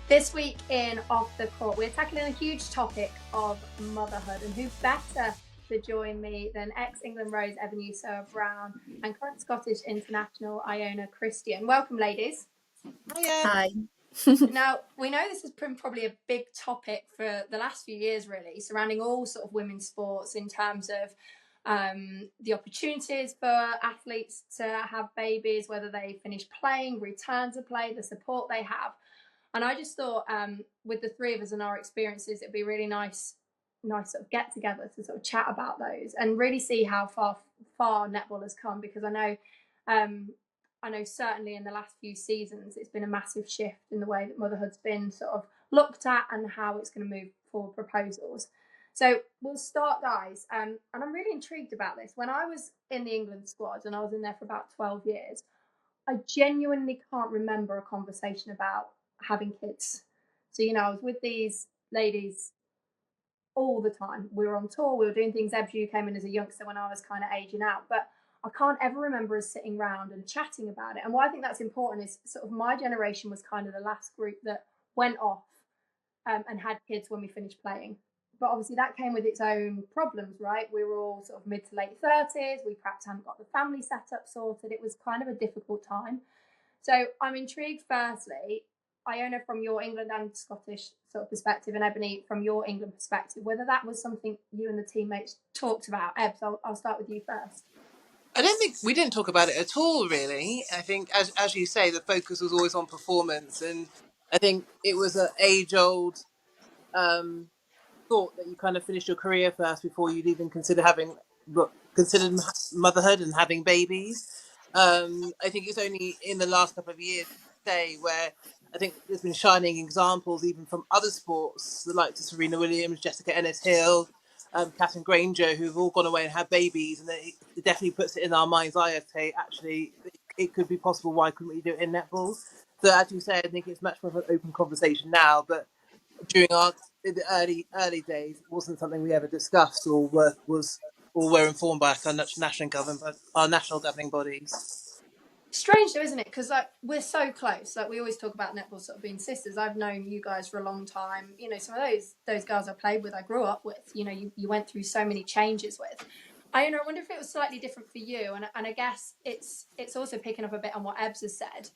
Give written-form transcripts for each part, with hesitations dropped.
This week in Off the Court, we're tackling a huge topic of motherhood, and who better to join me than ex-England Rose Eboni, Usoro-Brown, and current Scottish international Iona Christian. Welcome, ladies. Hiya. Hi. Now, we know this has been probably a big topic for the last few years, really, surrounding all sort of women's sports in terms of the opportunities for athletes to have babies, whether they finish playing, return to play, the support they have. And I just thought, with the three of us and our experiences, it'd be really nice sort of get together to sort of chat about those and really see how far netball has come. Because I know certainly in the last few seasons, it's been a massive shift in the way that motherhood's been sort of looked at and how it's going to move forward proposals. So we'll start, guys. And I'm really intrigued about this. When I was in the England squad, and I was in there for about 12 years, I genuinely can't remember a conversation about having kids. So, I was with these ladies all the time. We were on tour, we were doing things. Ebju came in as a youngster when I was kind of aging out, but I can't ever remember us sitting around and chatting about it. And why I think that's important is sort of my generation was kind of the last group that went off and had kids when we finished playing. But obviously that came with its own problems, right? We were all sort of mid to late 30s. We perhaps hadn't got the family set up sorted. It was kind of a difficult time. So I'm intrigued, firstly, Iona, from your England and Scottish sort of perspective, and Eboni, from your England perspective, whether that was something you and the teammates talked about. Ebs, I'll start with you first. I don't think we didn't talk about it at all, really. I think, as you say, the focus was always on performance, and I think it was an age-old thought that you kind of finish your career first before you'd even considered motherhood and having babies. I think it's only in the last couple of years, say, where I think there's been shining examples even from other sports, the likes of Serena Williams, Jessica Ennis-Hill, Catherine Granger, who've all gone away and had babies, and it definitely puts it in our mind's eye as to, actually, it could be possible. Why couldn't we do it in netball? So, as you say, I think it's much more of an open conversation now, but during in the early days, it wasn't something we ever discussed or were informed by our national government, our national governing bodies. Strange though, isn't it? Because we're so close. Like, we always talk about netball sort of being sisters. I've known you guys for a long time. Some of those girls I played with, I grew up with. You went through so many changes with. I wonder if it was slightly different for you, and I guess it's also picking up a bit on what Ebbs has said.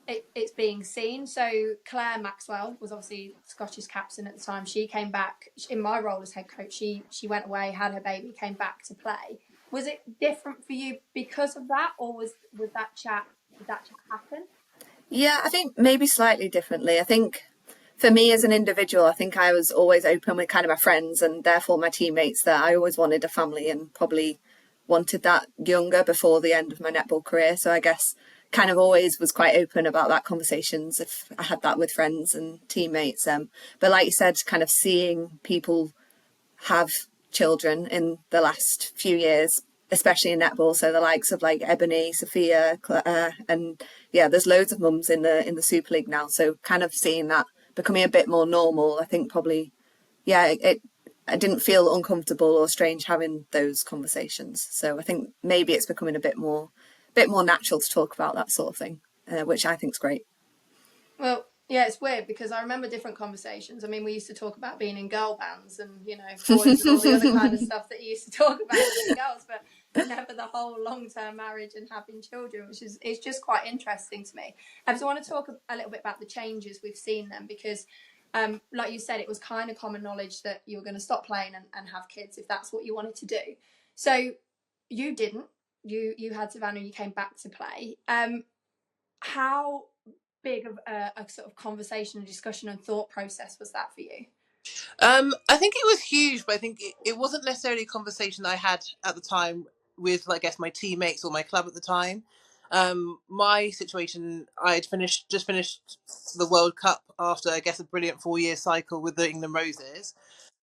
It's being seen. So Claire Maxwell was obviously Scottish captain at the time. She came back in my role as head coach. She went away, had her baby, came back to play. Was it different for you because of that, or did that chat happen? Yeah, I think maybe slightly differently. I think for me as an individual, I think I was always open with kind of my friends and therefore my teammates that I always wanted a family and probably wanted that younger before the end of my netball career. So I guess kind of always was quite open about that conversations if I had that with friends and teammates. But like you said, kind of seeing people have children in the last few years, especially in netball. So the likes of like Eboni, Sophia, Claire, and yeah, there's loads of mums in the Super League now. So kind of seeing that becoming a bit more normal, I think probably, yeah, I didn't feel uncomfortable or strange having those conversations. So I think maybe it's becoming a bit more natural to talk about that sort of thing, which I think is great. Well, yeah, it's weird because I remember different conversations. I mean, we used to talk about being in girl bands and, boys and all the other kind of stuff that you used to talk about with the girls, but never the whole long-term marriage and having children, which is it's just quite interesting to me. So I want to talk a little bit about the changes we've seen then, because like you said, it was kind of common knowledge that you were going to stop playing and have kids if that's what you wanted to do. So you didn't. You had Savannah, you came back to play. How big of a sort of conversation and discussion and thought process was that for you? I think it was huge, but I think it wasn't necessarily a conversation I had at the time with, I guess, my teammates or my club at the time. My situation, just finished the World Cup after, I guess, a brilliant 4-year cycle with the England Roses.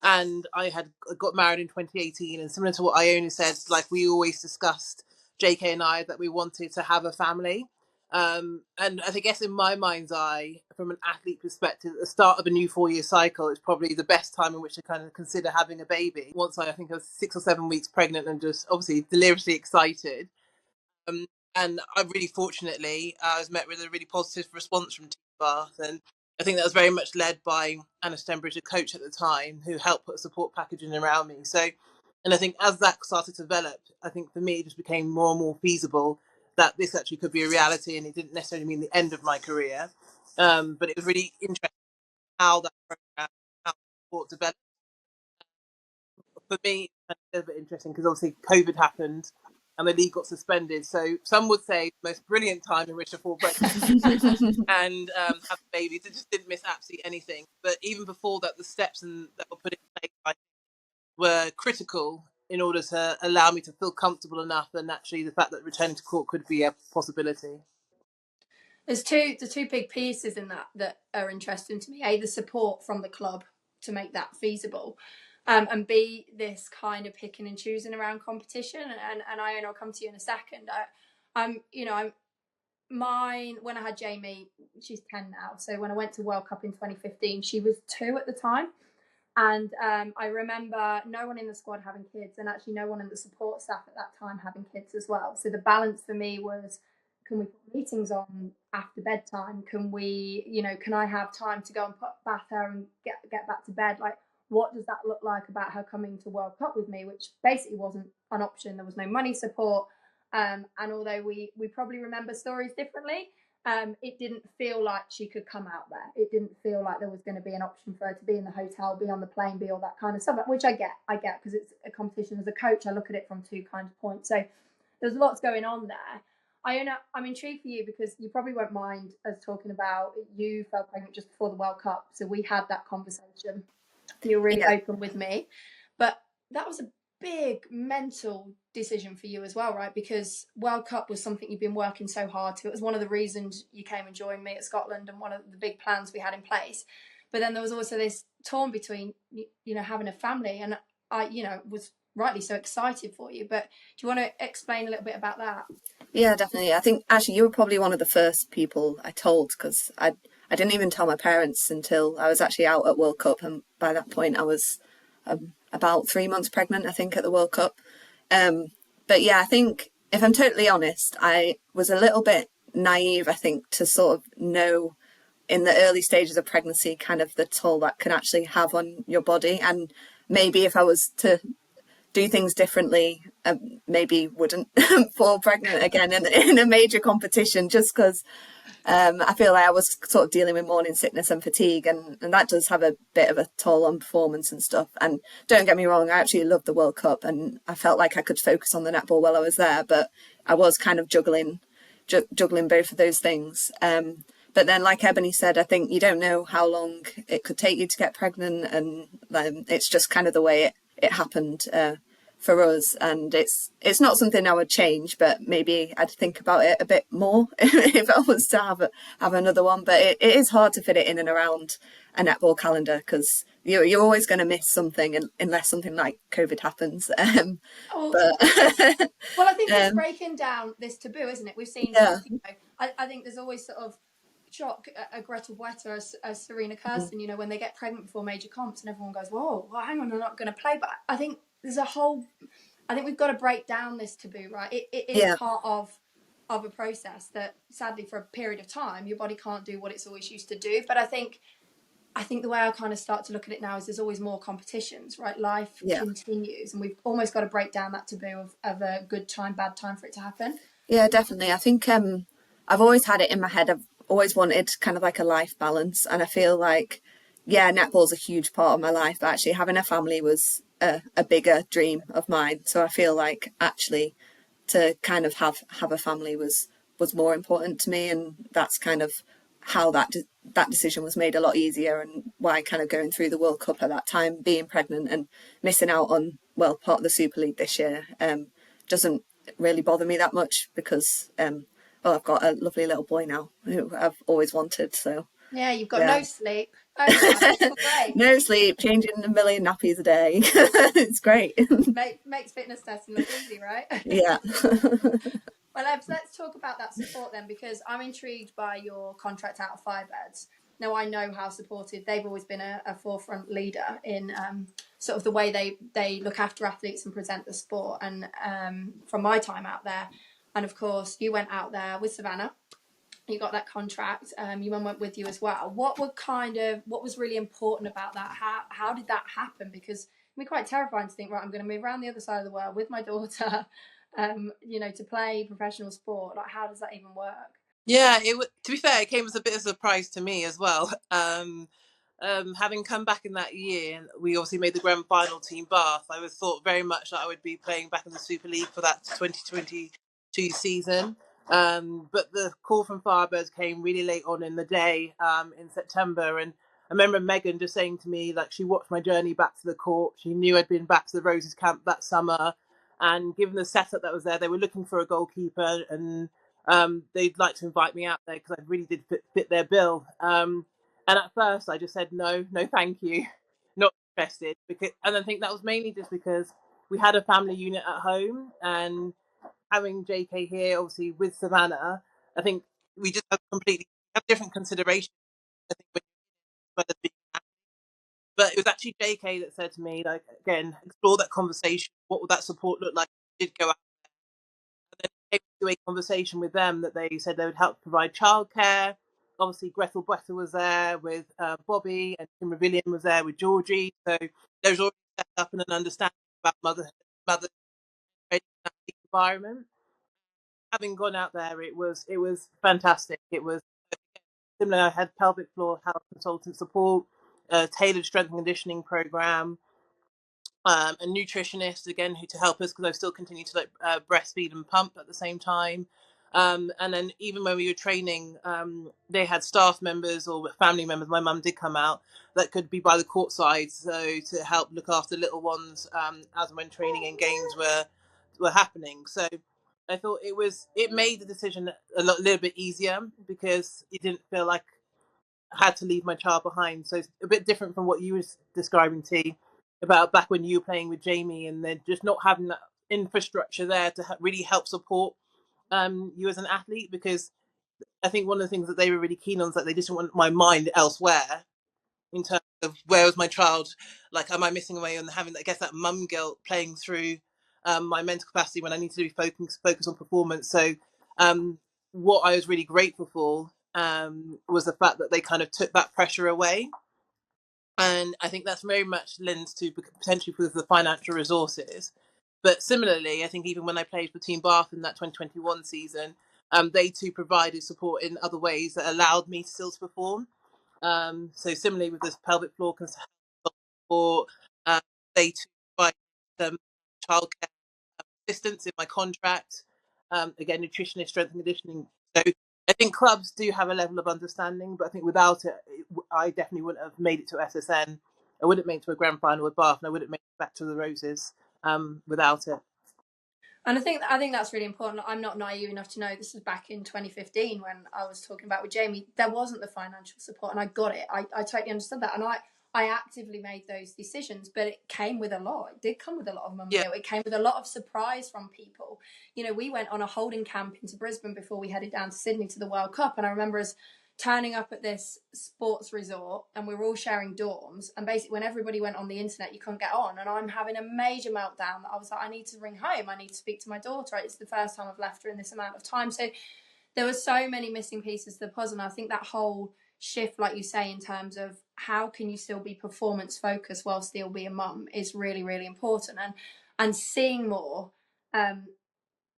And I had got married in 2018, and similar to what Iona said, like we always discussed, JK and I, that we wanted to have a family. And I guess in my mind's eye, from an athlete perspective, at the start of a new 4-year cycle is probably the best time in which to kind of consider having a baby. Once I think I was 6 or 7 weeks pregnant and just obviously deliriously excited. And I really fortunately, I was met with a really positive response from Team Bath, and I think that was very much led by Anna Stenbridge, a coach at the time, who helped put a support package in around me. So, and I think as that started to develop, I think for me it just became more and more feasible that this actually could be a reality, and it didn't necessarily mean the end of my career. But it was really interesting how that program, how support developed. For me, it's a little bit interesting because obviously COVID happened and the league got suspended. So some would say the most brilliant time in which to fall pregnant and have babies. It just didn't miss absolutely anything. But even before that, the steps that were put in place were critical in order to allow me to feel comfortable enough, and actually the fact that returning to court could be a possibility. There's two big pieces in that are interesting to me. A, the support from the club to make that feasible, and B, this kind of picking and choosing around competition. And Iona, I'll come to you in a second. I'm mine when I had Jamie, she's 10 now. So when I went to World Cup in 2015, she was 2 at the time. And I remember no one in the squad having kids, and actually no one in the support staff at that time having kids as well. So the balance for me was, can we put meetings on after bedtime? Can I have time to go and bath her and get back to bed? Like, what does that look like about her coming to World Cup with me, which basically wasn't an option. There was no money support. And although we probably remember stories differently, it didn't feel like she could come out there. It didn't feel like there was going to be an option for her to be in the hotel, be on the plane, be all that kind of stuff, which I get because it's a competition. As a coach, I look at it from 2 kind of points. So there's lots going on there. Iona, I'm intrigued for you because you probably won't mind us talking about you fell pregnant just before the World Cup. So we had that conversation. You were really open with me. But that was a big mental decision for you as well, right? Because World Cup was something you've been working so hard to. It was one of the reasons you came and joined me at Scotland and one of the big plans we had in place. But then there was also this torn between, having a family, and I, was rightly so excited for you. But do you want to explain a little bit about that? Yeah, definitely. I think actually you were probably one of the first people I told, because I didn't even tell my parents until I was actually out at World Cup, and by that point I was about 3 months pregnant, I think, at the World Cup. But yeah, I think if I'm totally honest, I was a little bit naive, I think, to sort of know in the early stages of pregnancy kind of the toll that can actually have on your body. And maybe if I was to do things differently, maybe wouldn't fall pregnant again in a major competition, just because I feel like I was sort of dealing with morning sickness and fatigue, and that does have a bit of a toll on performance and stuff. And don't get me wrong, I actually loved the World Cup and I felt like I could focus on the netball while I was there, but I was kind of juggling both of those things. But then, like Eboni said, I think you don't know how long it could take you to get pregnant, and it's just kind of the way it happened for us. And it's not something I would change, but maybe I'd think about it a bit more if I was to have another one. But it is hard to fit it in and around a netball calendar, because you're always going to miss something unless something like COVID happens. But Well, I think it's breaking down this taboo, isn't it? We've seen, yeah. I think there's always sort of shock a Greta Wetter as Serena Kirsten, when they get pregnant before major comps and everyone goes, whoa, well, hang on, they're not going to play. But I think I think we've got to break down this taboo, right? It is part of a process that sadly for a period of time, your body can't do what it's always used to do. But I think the way I kind of start to look at it now is there's always more competitions, right? Life continues, and we've almost got to break down that taboo of a good time, bad time for it to happen. Yeah, definitely. I think I've always had it in my head. I've always wanted kind of like a life balance, and I feel like, yeah, netball's a huge part of my life, but actually having a family was a bigger dream of mine. So I feel like actually to kind of have a family was more important to me, and that's kind of how that decision was made a lot easier, and why kind of going through the World Cup at that time, being pregnant and missing out on, well, part of the Super League this year, doesn't really bother me that much, because well, I've got a lovely little boy now who I've always wanted. So yeah, you've got no sleep. Oh, great. No sleep, changing a million nappies a day. It's great. Makes fitness testing look easy, right? Yeah. Well, let's talk about that support then, because I'm intrigued by your contract out of Firebirds. Now, I know how supportive they've always been, a forefront leader in sort of the way they look after athletes and present the sport. And from my time out there, and of course, you went out there with Savannah, you got that contract. Your mum went with you as well. What was really important about that? How did that happen? Because it can be quite terrifying to think, right, I'm going to move around the other side of the world with my daughter, to play professional sport. Like, how does that even work? Yeah, to be fair, it came as a bit of a surprise to me as well. Having come back in that year, and we obviously made the grand final team Bath. I was thought very much that I would be playing back in the Super League for that 2022 season. But the call from Firebirds came really late on in the day, in September, and I remember Megan just saying to me, like, she watched my journey back to the court. She knew I'd been back to the Roses camp that summer, and given the setup that was there, they were looking for a goalkeeper, and they'd like to invite me out there because I really did fit their bill. And at first, I just said no, no, thank you, not interested. And I think that was mainly just because we had a family unit at home, and having JK here, obviously with Savannah, I think we just have different considerations. I think but it was actually JK that said to me, like, again, explore that conversation. What would that support look like if you did go out? Then came to a conversation with them that they said they would help provide childcare. Obviously, Gretel Bretter was there with Bobby, and Tim Revillion was there with Georgie. So there was already set up and an understanding about mother environment. Having gone out there, it was fantastic. It was similar. I had pelvic floor health consultant support, tailored strength and conditioning program, a nutritionist again who to help us because I still continue to breastfeed and pump at the same time. And then even when we were training, they had staff members or family members. My mum did come out that could be by the court side, so to help look after little ones as and when training and games were happening. So I thought it made the decision little bit easier because it didn't feel like had to leave my child behind. So it's a bit different from what you was describing, T, about back when you were playing with Jamie, and then just not having that infrastructure there to really help support you as an athlete. Because I think one of the things that they were really keen on is that they just didn't want my mind elsewhere in terms of where was my child, like, am I missing away on having, I guess, that mum guilt playing through my mental capacity when I need to be focus on performance. So what I was really grateful for was the fact that they kind of took that pressure away. And I think that's very much lends to potentially because of the financial resources. But similarly, I think even when I played for Team Bath in that 2021 season, they too provided support in other ways that allowed me still to perform. So similarly with this pelvic floor support, um, they too provide childcare assistance in my contract. Again, nutritionist, strength and conditioning. So I think clubs do have a level of understanding, but I think without it, I definitely wouldn't have made it to SSN. I wouldn't have made it to a grand final with Bath, and I wouldn't have made it back to the Roses without it. And I think that's really important. I'm not naive enough to know this was back in 2015 when I was talking about with Jamie. There wasn't the financial support, and I got it. I totally understood that, and I actively made those decisions, but it came with a lot. It did come with a lot of mum guilt. It came with a lot of surprise from people. We went on a holding camp into Brisbane before we headed down to Sydney to the World Cup, and I remember us turning up at this sports resort and we were all sharing dorms, and basically when everybody went on the internet you couldn't get on, and I'm having a major meltdown that I was like, I need to ring home, I need to speak to my daughter, it's the first time I've left her in this amount of time. So there were so many missing pieces to the puzzle, and I think that whole shift, like you say, in terms of how can you still be performance focused while still be a mum is really, really important. And seeing more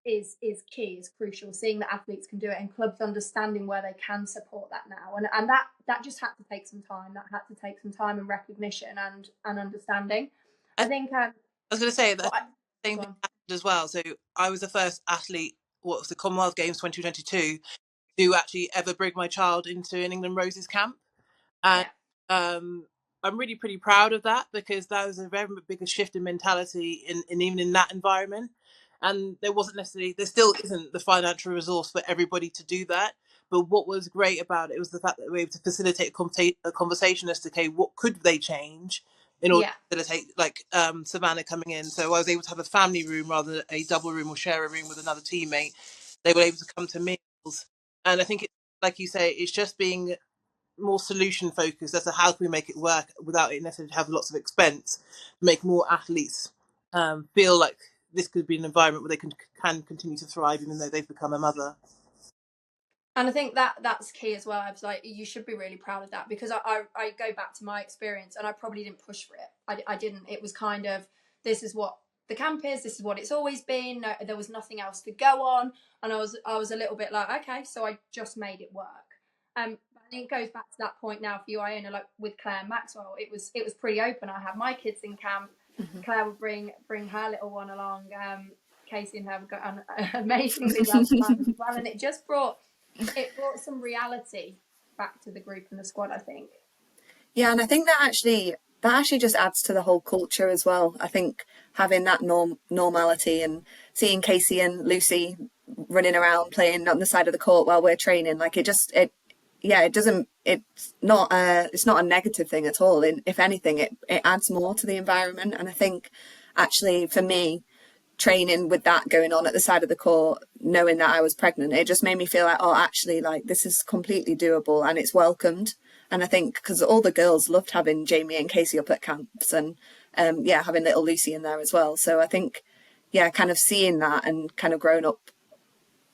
is key, is crucial. Seeing that athletes can do it and clubs understanding where they can support that now, and that just had to take some time. That had to take some time and recognition and understanding. I think. I was going to say that Well, same thing happened as well. So I was the first athlete. What was the Commonwealth Games 2022? To actually ever bring my child into an England Roses camp. And yeah, I'm really pretty proud of that because that was a very big shift in mentality in even in that environment. And there still isn't the financial resource for everybody to do that. But what was great about it was the fact that we were able to facilitate a conversation as to, okay, what could they change in order yeah. to facilitate, like Savannah coming in. So I was able to have a family room rather than a double room or share a room with another teammate. They were able to come to meals. And I think, like you say, it's just being more solution focused as to how can we make it work without it necessarily have lots of expense, make more athletes feel like this could be an environment where they can continue to thrive even though they've become a mother. And I think that that's key as well. I was like, you should be really proud of that, because I go back to my experience and I probably didn't push for it. I didn't. It was kind of, this is what the camp is. This is what it's always been. No, there was nothing else to go on, and I was a little bit like, okay, so I just made it work. But I think it goes back to that point now for you, Iona, like with Claire and Maxwell. It was pretty open. I had my kids in camp. Mm-hmm. Claire would bring her little one along. Casey and her got on amazingly well as well, and it brought some reality back to the group and the squad, I think. Yeah, and I think that actually just adds to the whole culture as well. I think having that normality and seeing Casey and Lucy running around playing on the side of the court while we're training, like it's not a negative thing at all. If anything, it adds more to the environment. And I think actually for me, training with that going on at the side of the court, knowing that I was pregnant, it just made me feel like, oh, actually, like this is completely doable and it's welcomed. And I think because all the girls loved having Jamie and Casey up at camps, and having little Lucy in there as well. So I think, kind of seeing that and kind of growing up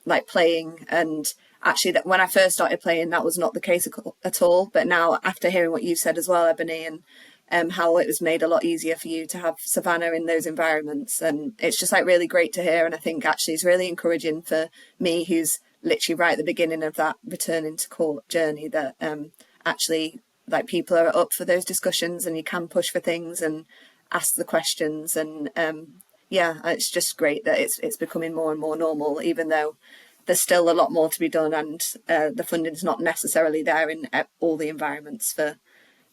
like playing, and actually that when I first started playing, that was not the case at all. But now, after hearing what you said as well, Ebony, and how it was made a lot easier for you to have Savannah in those environments, and it's just like really great to hear. And I think actually it's really encouraging for me, who's literally right at the beginning of that returning to court journey, that actually like people are up for those discussions and you can push for things and ask the questions, and it's just great that it's becoming more and more normal, even though there's still a lot more to be done, and the funding's not necessarily there in all the environments for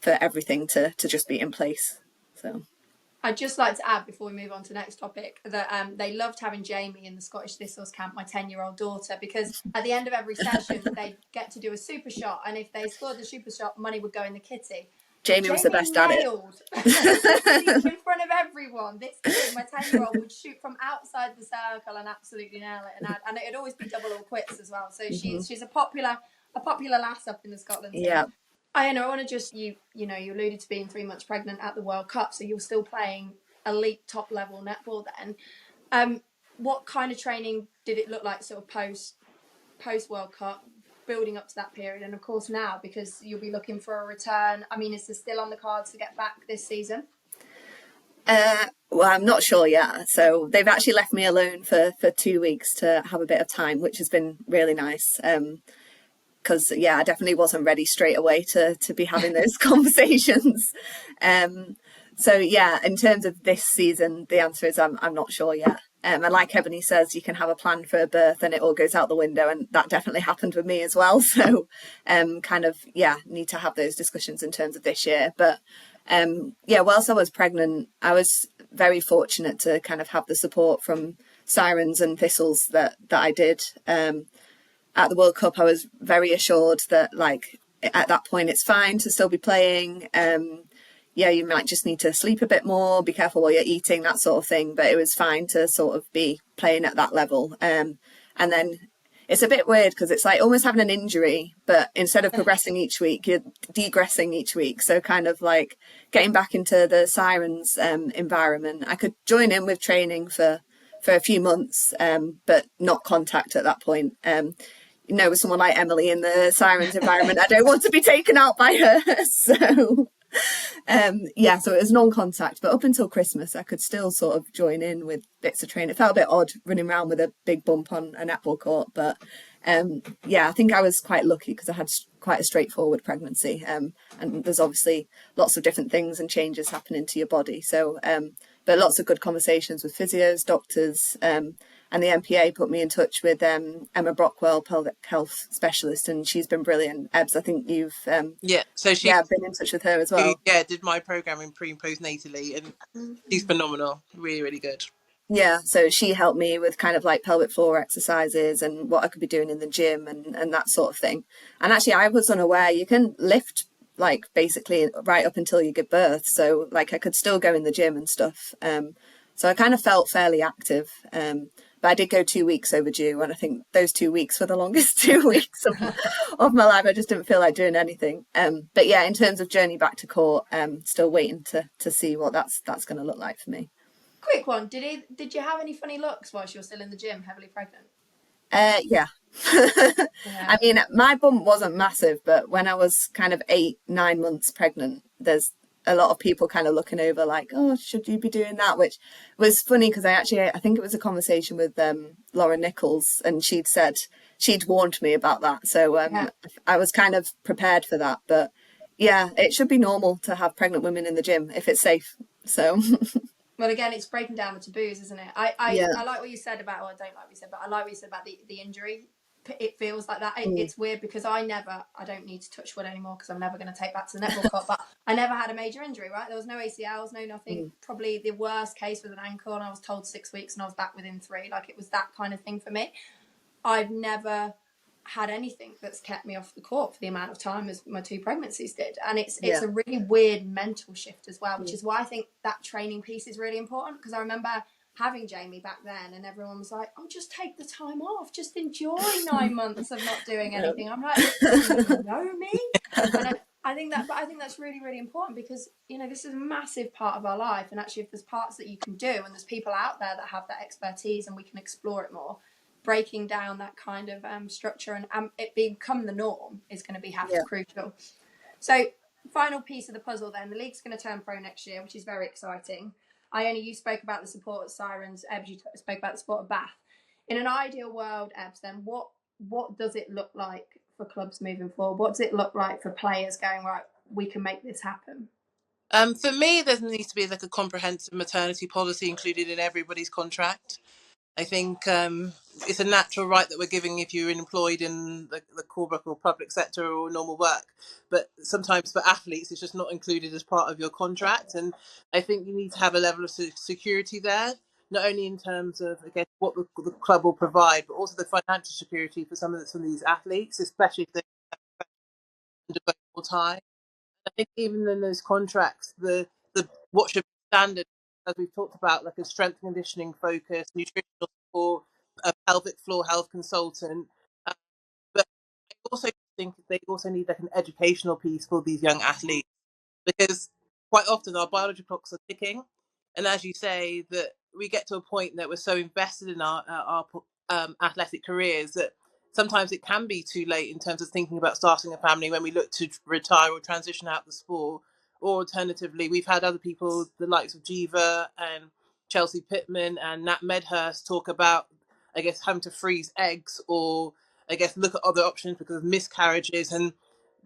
everything to just be in place. So I'd just like to add, before we move on to the next topic, that they loved having Jamie in the Scottish Thistles camp, my 10-year-old daughter, because at the end of every session they'd get to do a super shot, and if they scored the super shot, money would go in the kitty. Jamie was the best at it. In front of everyone, this kid, my 10-year-old, would shoot from outside the circle and absolutely nail it, and it'd always be double or quits as well. So she's a popular lass up in the Scotland team. Yeah. I want to just, you alluded to being 3 months pregnant at the World Cup, so you're still playing elite top level netball then. What kind of training did it look like sort of post World Cup, building up to that period, and of course now, because you'll be looking for a return? I mean, is this still on the cards to get back this season? Well, I'm not sure yet. So they've actually left me alone for 2 weeks to have a bit of time, which has been really nice. Because I definitely wasn't ready straight away to be having those conversations. So in terms of this season, the answer is I'm not sure yet. And like Ebony says, you can have a plan for a birth and it all goes out the window, and that definitely happened with me as well. So need to have those discussions in terms of this year. But whilst I was pregnant, I was very fortunate to kind of have the support from Sirens and Thistles that I did. At the World Cup, I was very assured that, like, at that point, it's fine to still be playing. You might just need to sleep a bit more, be careful what you're eating, that sort of thing. But it was fine to sort of be playing at that level. And then it's a bit weird because it's like almost having an injury, but instead of progressing each week, you're degressing each week. So kind of like getting back into the Sirens environment. I could join in with training for a few months, but not contact at that point. With someone like Emily in the Sirens environment, I don't want to be taken out by her. So, so it was non-contact. But up until Christmas, I could still sort of join in with bits of training. It felt a bit odd running around with a big bump on a netball court. But, I think I was quite lucky because I had quite a straightforward pregnancy. And there's obviously lots of different things and changes happening to your body. So, but lots of good conversations with physios, doctors, and the MPA put me in touch with Emma Brockwell, pelvic health specialist, and she's been brilliant. Ebs, I think you've so she been in touch with her as well. Did my programming pre and post natally, and she's phenomenal, really, really good. Yeah, so she helped me with kind of like pelvic floor exercises and what I could be doing in the gym and that sort of thing. And actually, I was unaware you can lift like basically right up until you give birth. So like I could still go in the gym and stuff. So I kind of felt fairly active. But I did go 2 weeks overdue, and I think those 2 weeks were the longest 2 weeks of my life. I just didn't feel like doing anything. But in terms of journey back to court, still waiting to see what that's going to look like for me. Quick one. Did you have any funny looks whilst you were still in the gym, heavily pregnant? Yeah. I mean, my bump wasn't massive, but when I was kind of 8, 9 months pregnant, there's a lot of people kind of looking over like, oh, should you be doing that? Which was funny because I think it was a conversation with Laura Nichols, and she'd warned me about that. So Yeah. I was kind of prepared for that. But yeah, it should be normal to have pregnant women in the gym if it's safe. So Well, again, it's breaking down the taboos, isn't it? yeah. I like what you said about, well, I don't like what you said, but I like what you said about the injury. It feels like that. Mm, It's weird because I don't need to touch wood anymore because I'm never going to take back to the netball court, but I never had a major injury, right? There was no ACLs, no nothing. mm, Probably the worst case was an ankle, and I was told 6 weeks and I was back within 3. Like, it was that kind of thing for me. I've never had anything that's kept me off the court for the amount of time as my 2 pregnancies did, and it's yeah. a really weird mental shift as well, which Mm. is why I think that training piece is really important, because I remember having Jamie back then and everyone was like, oh, just take the time off, just enjoy 9 months of not doing anything. I'm like, do you know me? And I think that, but I think that's really, really important because, this is a massive part of our life, and actually if there's parts that you can do and there's people out there that have that expertise and we can explore it more, breaking down that kind of structure and it become the norm is going to be Yeah. crucial. So, final piece of the puzzle then, the league's going to turn pro next year, which is very exciting. Iona, you spoke about the support of Sirens. Ebs, you spoke about the support of Bath. In an ideal world, Ebs, then what does it look like for clubs moving forward? What does it look like for players going, right, we can make this happen? For me, there needs to be like a comprehensive maternity policy included in everybody's contract. I think it's a natural right that we're giving if you're employed in the corporate or public sector or normal work. But sometimes for athletes, it's just not included as part of your contract. And I think you need to have a level of security there, not only in terms of, again, what the club will provide, but also the financial security for some of these athletes, especially if they're under full time. I think even in those contracts, the what should be standard, as we've talked about, like a strength conditioning focus, nutritional support, a pelvic floor health consultant. Uh, but I also think they also need like an educational piece for these young athletes, because quite often our biology clocks are ticking, and as you say, that we get to a point that we're so invested in our athletic careers that sometimes it can be too late in terms of thinking about starting a family when we look to retire or transition out the sport. Or alternatively, we've had other people, the likes of Jiva and Chelsea Pittman and Nat Medhurst, talk about, I guess, having to freeze eggs, or I guess look at other options because of miscarriages, and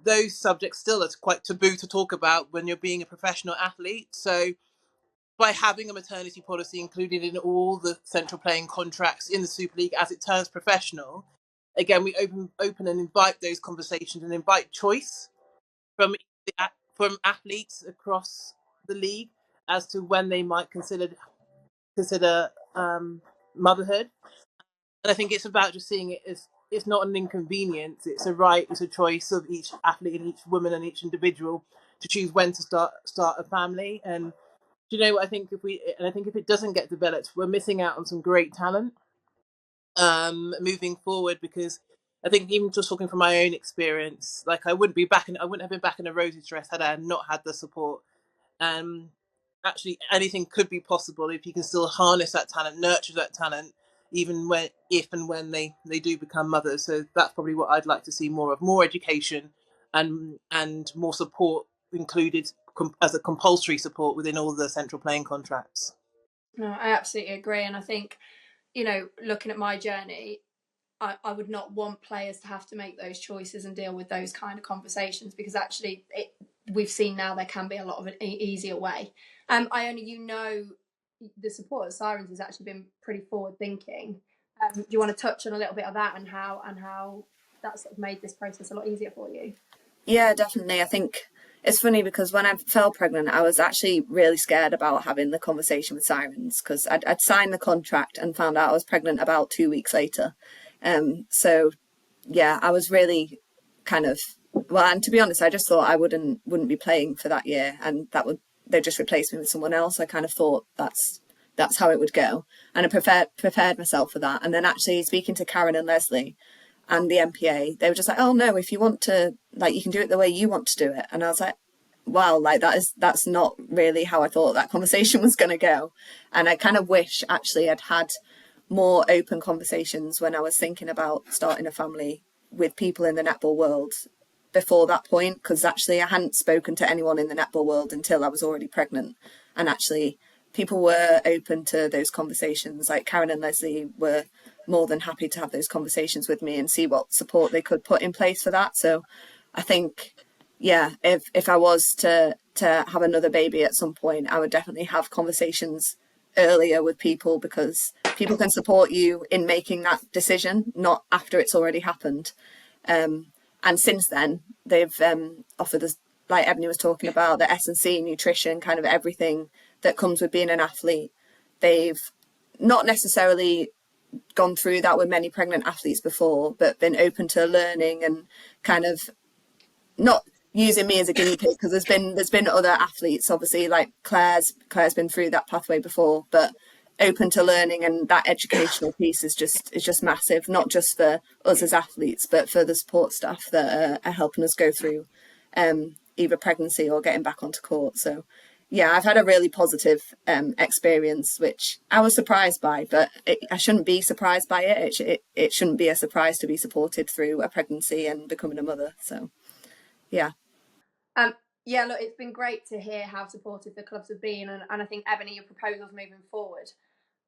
those subjects still are quite taboo to talk about when you're being a professional athlete. So by having a maternity policy included in all the central playing contracts in the Super League as it turns professional, again we open and invite those conversations and invite choice from from athletes across the league as to when they might consider motherhood. And I think it's about just seeing it as it's not an inconvenience. It's a right. It's a choice of each athlete and each woman and each individual to choose when to start a family. And do you know what I think? I think if it doesn't get developed, we're missing out on some great talent moving forward. Because I think even just talking from my own experience, like I wouldn't have been back in a rosy dress had I not had the support. um, Actually anything could be possible if you can still harness that talent, nurture that talent, even when if and when they do become mothers. So that's probably what I'd like to see more of: more education and more support included as a compulsory support within all the central playing contracts. No, I absolutely agree. And I think, looking at my journey, I would not want players to have to make those choices and deal with those kind of conversations, because actually we've seen now there can be a lot of an easier way. Iona, the support of Sirens has actually been pretty forward thinking. Do you want to touch on a little bit of that and how that sort of made this process a lot easier for you? Yeah, definitely. I think it's funny because when I fell pregnant, I was actually really scared about having the conversation with Sirens because I'd signed the contract and found out I was pregnant about 2 weeks later. So yeah, I was really kind of, well, and to be honest, I just thought I wouldn't be playing for that year, and they'd just replace me with someone else. I kind of thought that's how it would go, and I prepared myself for that. And then actually speaking to Karen and Leslie and the MPA, they were just like, oh no, if you want to, like, you can do it the way you want to do it. And I was like, wow, like that's not really how I thought that conversation was going to go. And I kind of wish actually I'd had more open conversations when I was thinking about starting a family with people in the netball world before that point, because actually I hadn't spoken to anyone in the netball world until I was already pregnant. And actually people were open to those conversations. Like Karen and Leslie were more than happy to have those conversations with me and see what support they could put in place for that. So I think, yeah, if I was to have another baby at some point, I would definitely have conversations earlier with people, because people can support you in making that decision, not after it's already happened. And since then, they've offered us, like Ebony was talking about, the S&C, nutrition, kind of everything that comes with being an athlete. They've not necessarily gone through that with many pregnant athletes before, but been open to learning and kind of not using me as a guinea pig, because there's been other athletes, obviously, like Claire's been through that pathway before, but open to learning, and that educational piece is just massive, not just for us as athletes, but for the support staff that are helping us go through either pregnancy or getting back onto court. So yeah, I've had a really positive experience, which I was surprised by, but I shouldn't be surprised by it. It shouldn't be a surprise to be supported through a pregnancy and becoming a mother. So yeah. Yeah, look, it's been great to hear how supportive the clubs have been, and I think, Ebony, your proposals moving forward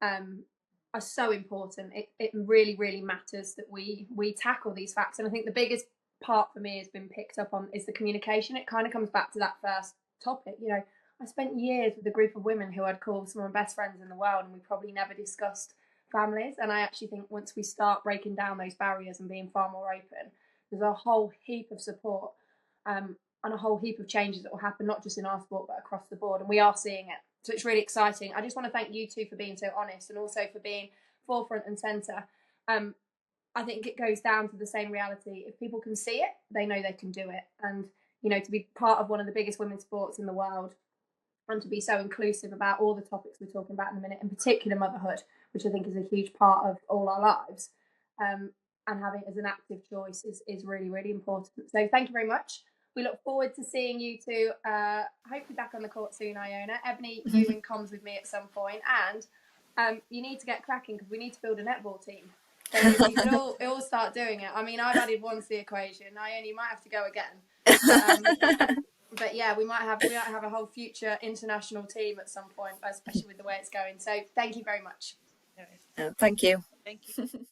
are so important. It really, really matters that we tackle these facts, and I think the biggest part for me has been picked up on is the communication. It kind of comes back to that first topic. You know, I spent years with a group of women who I'd call some of my best friends in the world, and we probably never discussed families. And I actually think once we start breaking down those barriers and being far more open, there's a whole heap of support. And a whole heap of changes that will happen, not just in our sport, but across the board. And we are seeing it. So it's really exciting. I just want to thank you two for being so honest, and also for being forefront and centre. I think it goes down to the same reality. If people can see it, they know they can do it. And, you know, to be part of one of the biggest women's sports in the world, and to be so inclusive about all the topics we're talking about in a minute, in particular motherhood, which I think is a huge part of all our lives, and having it as an active choice is really, really important. So thank you very much. We look forward to seeing you two hopefully back on the court soon, Iona. Ebony, you in comms with me at some point, and you need to get cracking, because we need to build a netball team. So we should all start doing it. I mean, I've added one to the equation. Iona, you might have to go again. But yeah, we might have a whole future international team at some point, especially with the way it's going. So thank you very much. Thank you. Thank you.